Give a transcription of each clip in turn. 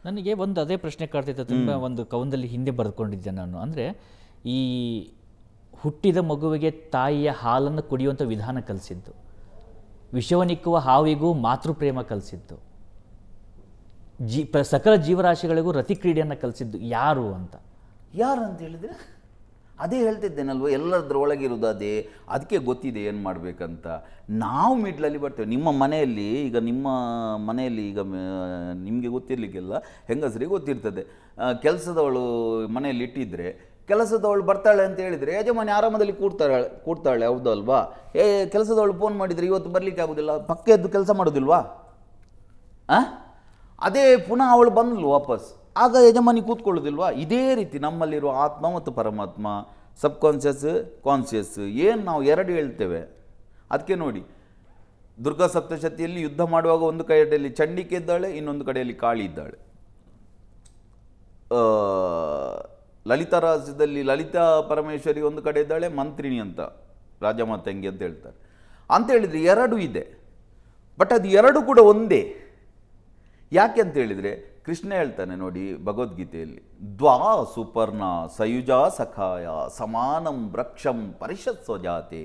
ನನಗೆ ಒಂದು ಅದೇ ಪ್ರಶ್ನೆ ಕಾಡ್ತೈತೆ. ತುಂಬ ಒಂದು ಕವನದಲ್ಲಿ ಹಿಂದೆ ಬರೆದುಕೊಂಡಿದ್ದೆ ನಾನು. ಅಂದರೆ ಈ ಹುಟ್ಟಿದ ಮಗುವಿಗೆ ತಾಯಿಯ ಹಾಲನ್ನು ಕುಡಿಯುವಂಥ ವಿಧಾನ ಕಲಿಸಿದ್ದು, ವಿಷವನಿಕ್ಕುವ ಹಾವಿಗೂ ಮಾತೃಪ್ರೇಮ ಕಲಿಸಿದ್ದು, ಸಕಲ ಜೀವರಾಶಿಗಳಿಗೂ ರತಿ ಕ್ರೀಡೆಯನ್ನು ಕಲಿಸಿದ್ದು ಯಾರು ಅಂತ. ಯಾರು ಅಂತ ಹೇಳಿದರೆ ಅದೇ ಹೇಳ್ತಿದ್ದೇನಲ್ವ, ಎಲ್ಲದರೊಳಗಿರೋದು ಅದೇ. ಅದಕ್ಕೆ ಗೊತ್ತಿದೆ ಏನು ಮಾಡಬೇಕಂತ. ನಾವು ಮಿಡ್ಲಲ್ಲಿ ಬರ್ತೇವೆ. ನಿಮ್ಮ ಮನೆಯಲ್ಲಿ ಈಗ ನಿಮಗೆ ಗೊತ್ತಿರಲಿಕ್ಕೆಲ್ಲ, ಹೆಂಗಸರಿಗೆ ಗೊತ್ತಿರ್ತದೆ. ಕೆಲಸದವಳು ಮನೆಯಲ್ಲಿ ಇಟ್ಟಿದ್ರೆ ಕೆಲಸದವಳು ಬರ್ತಾಳೆ ಅಂತ ಹೇಳಿದರೆ ಯಜಮಾನಿ ಆರಾಮದಲ್ಲಿ ಕೂಡ್ತಾಳೆ, ಹೌದಲ್ವಾ? ಕೆಲಸದವಳು ಫೋನ್ ಮಾಡಿದರೆ ಇವತ್ತು ಬರಲಿಕ್ಕೆ ಆಗೋದಿಲ್ಲ, ಪಕ್ಕ ಎದ್ದು ಕೆಲಸ ಮಾಡೋದಿಲ್ವಾ? ಅದೇ ಪುನಃ ಅವಳು ಬಂದ್ಲು ವಾಪಸ್, ಆಗ ಯಜಮಾನಿ ಕೂತ್ಕೊಳ್ಳೋದಿಲ್ವಾ? ಇದೇ ರೀತಿ ನಮ್ಮಲ್ಲಿರುವ ಆತ್ಮ ಮತ್ತು ಪರಮಾತ್ಮ, ಸಬ್ಕಾನ್ಷಿಯಸ್, ಕಾನ್ಷಿಯಸ್, ಏನು ನಾವು ಎರಡು ಹೇಳ್ತೇವೆ. ಅದಕ್ಕೆ ನೋಡಿ, ದುರ್ಗಾ ಸಪ್ತಶತಿಯಲ್ಲಿ ಯುದ್ಧ ಮಾಡುವಾಗ ಒಂದು ಕಡೆಯಲ್ಲಿ ಚಂಡಿಕೆ ಇದ್ದಾಳೆ, ಇನ್ನೊಂದು ಕಡೆಯಲ್ಲಿ ಕಾಳಿ ಇದ್ದಾಳೆ. ಲಲಿತಾ ರಾಜ್ಯದಲ್ಲಿ ಲಲಿತಾ ಪರಮೇಶ್ವರಿ ಒಂದು ಕಡೆ ಇದ್ದಾಳೆ, ಮಂತ್ರಿಣಿ ಅಂತ, ರಾಜಮಾತಂಗಿ ಅಂತ ಹೇಳ್ತಾರೆ. ಅಂತ ಹೇಳಿದರೆ ಎರಡು ಇದೆ, ಬಟ್ ಅದು ಎರಡು ಕೂಡ ಒಂದೇ. ಯಾಕೆ ಅಂತ ಹೇಳಿದರೆ ಕೃಷ್ಣ ಹೇಳ್ತಾನೆ ನೋಡಿ ಭಗವದ್ಗೀತೆಯಲ್ಲಿ, ದ್ವಾ ಸುಪರ್ಣ ಸಯುಜಾ ಸಖಾಯ ಸಮಾನಂ ವೃಕ್ಷಂ ಪರಿಷತ್ ಸ್ವಜಾತೆ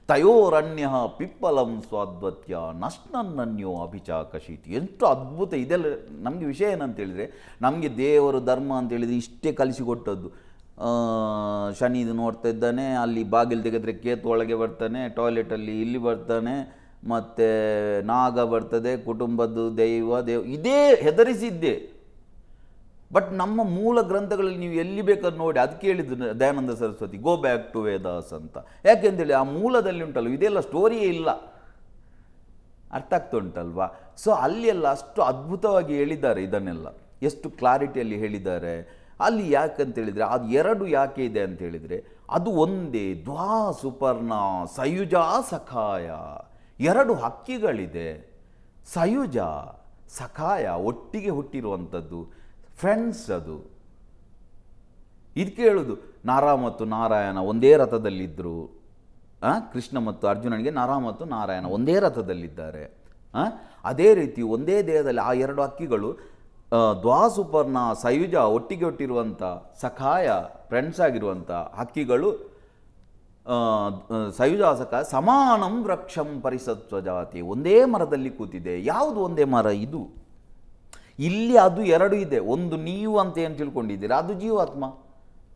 ತಯೋರಣ್ಯ ಪಿಪ್ಪಲಂ ಸ್ವಾದ್ವತ್ಯ ನಶ್ನನ್ನನ್ಯೋ ಅಭಿಚಾಕಶೀತಿ. ಎಷ್ಟು ಅದ್ಭುತ ಇದೆಲ್ಲ. ನಮಗೆ ವಿಷಯ ಏನಂತ ಹೇಳಿದರೆ, ನಮಗೆ ದೇವರು ಧರ್ಮ ಅಂತೇಳಿದರೆ ಇಷ್ಟೇ ಕಲಿಸಿಕೊಟ್ಟದ್ದು. ಶನಿ ಇದು ನೋಡ್ತಾ ಇದ್ದಾನೆ, ಅಲ್ಲಿ ಬಾಗಿಲು ತೆಗೆದ್ರೆ ಕೇತು ಒಳಗೆ ಬರ್ತಾನೆ, ಟಾಯ್ಲೆಟಲ್ಲಿ ಇಲ್ಲಿ ಬರ್ತಾನೆ, ಮತ್ತು ನಾಗ ಬರ್ತದೆ, ಕುಟುಂಬದ್ದು ದೈವ ಇದೇ ಹೆದರಿಸಿದ್ದೆ. ಬಟ್ ನಮ್ಮ ಮೂಲ ಗ್ರಂಥಗಳಲ್ಲಿ ನೀವು ಎಲ್ಲಿ ಬೇಕಾದ್ರೂ ನೋಡಿ, ಅದಕ್ಕೆ ಹೇಳಿದ್ರು Dayananda Saraswati, go back to Vedas ಅಂತ. ಯಾಕೆಂತೇಳಿ ಆ ಮೂಲದಲ್ಲಿ ಉಂಟಲ್ಲ, ಇದೆಲ್ಲ ಸ್ಟೋರಿಯೇ ಇಲ್ಲ, ಅರ್ಥ ಆಗ್ತಾ ಉಂಟಲ್ವಾ? ಸೊ ಅಲ್ಲಿ ಎಲ್ಲ ಅಷ್ಟು ಅದ್ಭುತವಾಗಿ ಹೇಳಿದ್ದಾರೆ ಇದನ್ನೆಲ್ಲ, ಎಷ್ಟು ಕ್ಲಾರಿಟಿಯಲ್ಲಿ ಹೇಳಿದ್ದಾರೆ ಅಲ್ಲಿ. ಯಾಕಂತೇಳಿದರೆ ಅದು ಎರಡು ಯಾಕೆ ಇದೆ ಅಂತೇಳಿದರೆ, ಅದು ಒಂದೇ. ದ್ವಾ ಸುಪರ್ಣ ಸಯುಜಾ ಸಖಾಯ, ಎರಡು ಹಕ್ಕಿಗಳಿದೆ. ಸಯುಜ ಸಖಾಯ, ಒಟ್ಟಿಗೆ ಹುಟ್ಟಿರುವಂಥದ್ದು, ಫ್ರೆಂಡ್ಸ್. ಅದು ಇದಕ್ಕೆ ಹೇಳೋದು, ನಾರ ಮತ್ತು ನಾರಾಯಣ ಒಂದೇ ರಥದಲ್ಲಿದ್ದರು. ಕೃಷ್ಣ ಮತ್ತು ಅರ್ಜುನನಿಗೆ ನರ ಮತ್ತು ನಾರಾಯಣ ಒಂದೇ ರಥದಲ್ಲಿದ್ದಾರೆ. ಅದೇ ರೀತಿ ಒಂದೇ ದೇಹದಲ್ಲಿ ಆ ಎರಡು ಹಕ್ಕಿಗಳು, ದ್ವಾಸುಪರ್ಣ ಸಯುಜ, ಒಟ್ಟಿಗೆ ಹುಟ್ಟಿರುವಂಥ ಸಖಾಯ, ಫ್ರೆಂಡ್ಸ್ ಆಗಿರುವಂಥ ಹಕ್ಕಿಗಳು, ಸಯುಜಾಸಕ ಸಮಾನಂ ವೃಕ್ಷಂ ಪರಿಸತ್ವ ಜಾತಿ, ಒಂದೇ ಮರದಲ್ಲಿ ಕೂತಿದೆ. ಯಾವುದು ಒಂದೇ ಮರ? ಇದು. ಇಲ್ಲಿ ಅದು ಎರಡು ಇದೆ. ಒಂದು ನೀವು ಅಂತ ಏನು ತಿಳ್ಕೊಂಡಿದ್ದೀರಾ, ಅದು ಜೀವಾತ್ಮ.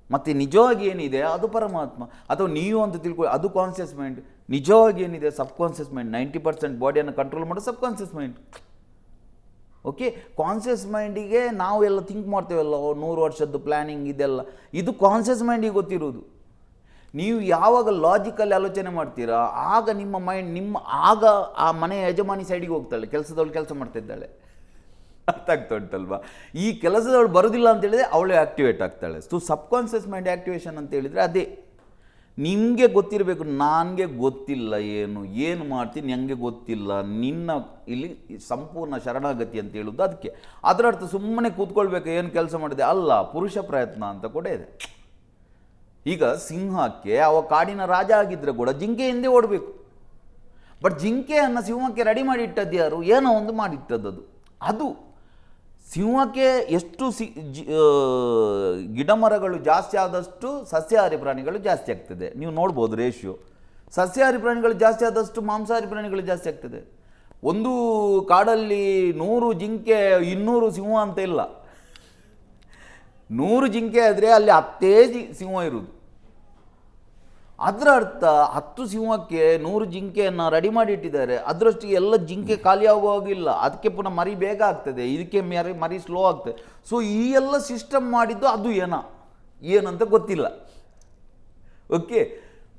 ಮತ್ತು ನಿಜವಾಗಿ ಏನಿದೆ ಅದು ಪರಮಾತ್ಮ. ಅಥವಾ ನೀವು ಅಂತ ತಿಳ್ಕೊಳ್ಳಿ, ಅದು ಕಾನ್ಷಿಯಸ್ ಮೈಂಡ್. ನಿಜವಾಗಿ ಏನಿದೆ ಸಬ್ಕಾನ್ಷಿಯಸ್ ಮೈಂಡ್. 90% ಬಾಡಿಯನ್ನು ಕಂಟ್ರೋಲ್ ಮಾಡೋ ಸಬ್ಕಾನ್ಷಿಯಸ್ ಮೈಂಡ್. ಓಕೆ, ಕಾನ್ಷಿಯಸ್ ಮೈಂಡಿಗೆ ನಾವು ಎಲ್ಲ ಥಿಂಕ್ ಮಾಡ್ತೇವಲ್ಲ, 100 ವರ್ಷದ್ದು ಪ್ಲ್ಯಾನಿಂಗ್ ಇದೆಲ್ಲ, ಇದು ಕಾನ್ಷಿಯಸ್ ಮೈಂಡಿಗೆ ಗೊತ್ತಿರೋದು. ನೀವು ಯಾವಾಗ ಲಾಜಿಕಲ್ಲಿ ಆಲೋಚನೆ ಮಾಡ್ತೀರಾ, ಆಗ ನಿಮ್ಮ ಮೈಂಡ್ ಆಗ ಆ ಮನೆಯ ಯಜಮಾನಿ ಸೈಡಿಗೆ ಹೋಗ್ತಾಳೆ, ಕೆಲಸದವಳು ಕೆಲಸ ಮಾಡ್ತಾ ಇದ್ದಾಳೆ. ಅರ್ಥ ಆಗ್ತಾ ಉಂಟಲ್ವಾ? ಈ ಕೆಲಸದವಳು ಬರೋದಿಲ್ಲ ಅಂತ ಹೇಳಿದರೆ ಅವಳೇ ಆ್ಯಕ್ಟಿವೇಟ್ ಆಗ್ತಾಳೆ. ಸೊ ಸಬ್ಕಾನ್ಷಿಯಸ್ ಮೈಂಡ್ ಆ್ಯಕ್ಟಿವೇಶನ್ ಅಂತ ಹೇಳಿದರೆ ಅದೇ. ನಿಮಗೆ ಗೊತ್ತಿರಬೇಕು, ನನಗೆ ಗೊತ್ತಿಲ್ಲ ಏನು ಮಾಡ್ತೀನಿ, ನನಗೆ ಗೊತ್ತಿಲ್ಲ, ನಿನ್ನ ಇಲ್ಲಿ ಸಂಪೂರ್ಣ ಶರಣಾಗತಿ ಅಂತ ಹೇಳೋದು ಅದಕ್ಕೆ. ಅದರ ಅರ್ಥ ಸುಮ್ಮನೆ ಕೂತ್ಕೊಳ್ಬೇಕು, ಏನು ಕೆಲಸ ಮಾಡಿದೆ ಅಲ್ಲ, ಪುರುಷ ಪ್ರಯತ್ನ ಅಂತ ಕೂಡ ಇದೆ. ಈಗ ಸಿಂಹಕ್ಕೆ ಅವ ಕಾಡಿನ ರಾಜ ಆಗಿದ್ದರೆ ಕೂಡ ಜಿಂಕೆ ಹಿಂದೆ ಓಡಬೇಕು. ಬಟ್ ಜಿಂಕೆಯನ್ನು ಸಿಂಹಕ್ಕೆ ರೆಡಿ ಮಾಡಿ ಇಟ್ಟದ್ದು ಯಾರು? ಏನೋ ಒಂದು ಮಾಡಿಟ್ಟದ್ದು ಅದು. ಸಿಂಹಕ್ಕೆ ಎಷ್ಟು ಗಿಡ ಮರಗಳು ಜಾಸ್ತಿ ಆದಷ್ಟು ಸಸ್ಯಾಹಾರಿ ಪ್ರಾಣಿಗಳು ಜಾಸ್ತಿ ಆಗ್ತದೆ. ನೀವು ನೋಡ್ಬೋದು ರೇಷಿಯೋ. ಸಸ್ಯಾಹಾರಿ ಪ್ರಾಣಿಗಳು ಜಾಸ್ತಿ ಆದಷ್ಟು ಮಾಂಸಾಹಾರಿ ಪ್ರಾಣಿಗಳು ಜಾಸ್ತಿ ಆಗ್ತದೆ. ಒಂದು ಕಾಡಲ್ಲಿ 100 ಜಿಂಕೆ 200 ಸಿಂಹ ಅಂತ ಇಲ್ಲ. 100 ಜಿಂಕೆ ಆದರೆ ಅಲ್ಲಿ 10 ಸಿಂಹ ಇರುವುದು. ಅದರ ಅರ್ಥ 10 ಸಿಂಹಕ್ಕೆ 100 ಜಿಂಕೆಯನ್ನು ರೆಡಿ ಮಾಡಿ ಇಟ್ಟಿದ್ದಾರೆ. ಅದರಷ್ಟು ಎಲ್ಲ ಜಿಂಕೆ ಖಾಲಿ ಆಗುವಾಗಿಲ್ಲ, ಅದಕ್ಕೆ ಪುನಃ ಮರಿ ಬೇಗ ಆಗ್ತದೆ, ಇದಕ್ಕೆ ಮರಿ ಸ್ಲೋ ಆಗ್ತದೆ. ಸೊ ಈ ಎಲ್ಲ ಸಿಸ್ಟಮ್ ಮಾಡಿದ್ದು ಅದು ಏನಂತ ಗೊತ್ತಿಲ್ಲ. ಓಕೆ,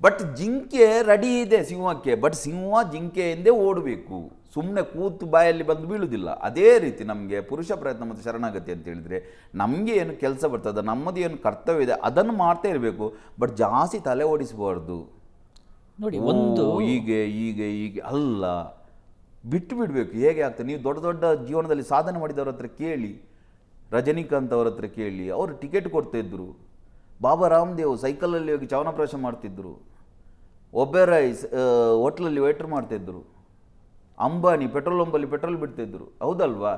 ಬಟ್ ಜಿಂಕೆ ರೆಡಿ ಇದೆ ಸಿಂಹಕ್ಕೆ. ಬಟ್ ಸಿಂಹ ಜಿಂಕೆಯಿಂದೇ ಓಡಬೇಕು, ಸುಮ್ಮನೆ ಕೂತು ಬಾಯಲ್ಲಿ ಬಂದು ಬೀಳುವುದಿಲ್ಲ. ಅದೇ ರೀತಿ ನಮಗೆ ಪುರುಷ ಪ್ರಯತ್ನ ಮತ್ತು ಶರಣಾಗತಿ ಅಂತ ಹೇಳಿದರೆ, ನಮಗೆ ಏನು ಕೆಲಸ ಬರ್ತದೆ, ನಮ್ಮದು ಏನು ಕರ್ತವ್ಯ ಇದೆ ಅದನ್ನು ಮಾಡ್ತಾ ಇರಬೇಕು. ಬಟ್ ಜಾಸ್ತಿ ತಲೆ ಓಡಿಸಬಾರ್ದು. ನೋಡಿ, ಒಂದು ಹೀಗೆ ಅಲ್ಲ, ಬಿಟ್ಟು ಬಿಡಬೇಕು. ಹೇಗೆ ಆಗ್ತದೆ? ನೀವು ದೊಡ್ಡ ದೊಡ್ಡ ಜೀವನದಲ್ಲಿ ಸಾಧನೆ ಮಾಡಿದವ್ರ ಹತ್ರ ಕೇಳಿ, ರಜನಿಕಾಂತ್ ಅವ್ರ ಹತ್ರ ಕೇಳಿ, ಅವರು ಟಿಕೆಟ್ ಕೊಡ್ತಾಯಿದ್ರು. ಬಾಬಾ ರಾಮದೇವ್ ಸೈಕಲಲ್ಲಿ ಹೋಗಿ ಚವನಪ್ರಾಶ ಮಾಡ್ತಿದ್ರು. ಒಬೆರಾಯ್ ಹೋಟ್ಲಲ್ಲಿ ವೇಟ್ರ್ ಮಾಡ್ತಾಯಿದ್ರು. ಅಂಬಾನಿ ಪೆಟ್ರೋಲ್ ಪಂಪಲ್ಲಿ ಪೆಟ್ರೋಲ್ ಬಿಡ್ತಿದ್ರು. ಹೌದಲ್ವಾ?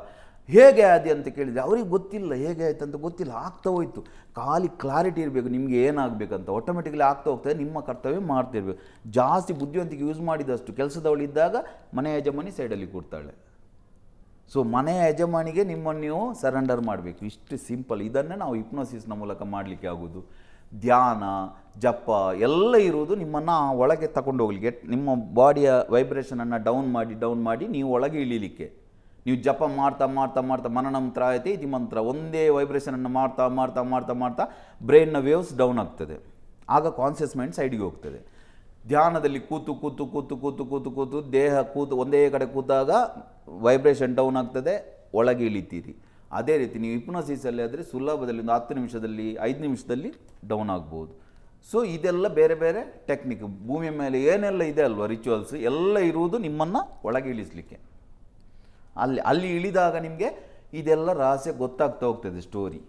ಹೇಗೆ ಆದಿ ಅಂತ ಕೇಳಿದರೆ ಅವ್ರಿಗೆ ಗೊತ್ತಿಲ್ಲ, ಹೇಗೆ ಆಯ್ತು ಅಂತ ಗೊತ್ತಿಲ್ಲ, ಆಗ್ತಾ ಹೋಯ್ತು. ಖಾಲಿ ಕ್ಲಾರಿಟಿ ಇರಬೇಕು ನಿಮಗೆ ಏನಾಗಬೇಕಂತ, ಆಟೋಮೆಟಿಕಲಿ ಆಗ್ತಾ ಹೋಗ್ತದೆ. ನಿಮ್ಮ ಕರ್ತವ್ಯ ಮಾಡ್ತಿರ್ಬೇಕು. ಜಾಸ್ತಿ ಬುದ್ಧಿವಂತಿಕೆ ಯೂಸ್ ಮಾಡಿದಷ್ಟು ಕೆಲಸದವಳಿದ್ದಾಗ ಮನೆ ಯಜಮಾನಿ ಸೈಡಲ್ಲಿ ಕೂಡ್ತಾಳೆ. ಸೊ ಮನೆಯ ಯಜಮಾನಿಗೆ ನಿಮ್ಮನ್ನು ನೀವು ಸರೆಂಡರ್ ಮಾಡಬೇಕು. ಇಷ್ಟು ಸಿಂಪಲ್. ಇದನ್ನೇ ನಾವು ಹಿಪ್ನೋಸಿಸ್ನ ಮೂಲಕ ಮಾಡಲಿಕ್ಕೆ ಆಗೋದು. ಧ್ಯಾನ, ಜಪ ಎಲ್ಲ ಇರುವುದು ನಿಮ್ಮನ್ನು ಒಳಗೆ ತಗೊಂಡು ಹೋಗ್ಲಿಕ್ಕೆ, ನಿಮ್ಮ ಬಾಡಿಯ ವೈಬ್ರೇಷನನ್ನು ಡೌನ್ ಮಾಡಿ ನೀವು ಒಳಗೆ ಇಳಿಲಿಕ್ಕೆ. ನೀವು ಜಪ ಮಾಡ್ತಾ ಮಾಡ್ತಾ ಮಾಡ್ತಾ ಮನನಂ ತ್ರಾಯತೆ ಇತಿ ಮಂತ್ರ, ಒಂದೇ ವೈಬ್ರೇಷನನ್ನು ಮಾಡ್ತಾ ಬ್ರೈನ್ನ ವೇವ್ಸ್ ಡೌನ್ ಆಗ್ತದೆ. ಆಗ ಕಾನ್ಷಿಯಸ್ ಮೈಂಡ್ ಸೈಡಿಗೆ ಹೋಗ್ತದೆ. ಧ್ಯಾನದಲ್ಲಿ ಕೂತು ದೇಹ ಒಂದೇ ಕಡೆ ಕೂತಾಗ ವೈಬ್ರೇಷನ್ ಡೌನ್ ಆಗ್ತದೆ, ಒಳಗೆ ಇಳಿತೀರಿ. ಅದೇ ರೀತಿ ನೀವು ಹಿಪ್ನೋಸಿಸಲ್ಲಿ ಆದರೆ ಸುಲಭದಲ್ಲಿ ಒಂದು 10 ನಿಮಿಷದಲ್ಲಿ 5 ನಿಮಿಷದಲ್ಲಿ ಡೌನ್ ಆಗ್ಬೋದು. ಸೊ ಇದೆಲ್ಲ ಬೇರೆ ಬೇರೆ ಟೆಕ್ನಿಕ್. ಭೂಮಿಯ ಮೇಲೆ ಏನೆಲ್ಲ ಇದೆ ಅಲ್ವಾ ರಿಚುವಲ್ಸ್ ಎಲ್ಲ ಇರುವುದು ನಿಮ್ಮನ್ನು ಒಳಗೆ ಇಳಿಸಲಿಕ್ಕೆ. ಅಲ್ಲಿ ಇಳಿದಾಗ ನಿಮಗೆ ಇದೆಲ್ಲ ರಹಸ್ಯ ಗೊತ್ತಾಗ್ತಾ ಹೋಗ್ತದೆ ಸ್ಟೋರಿ.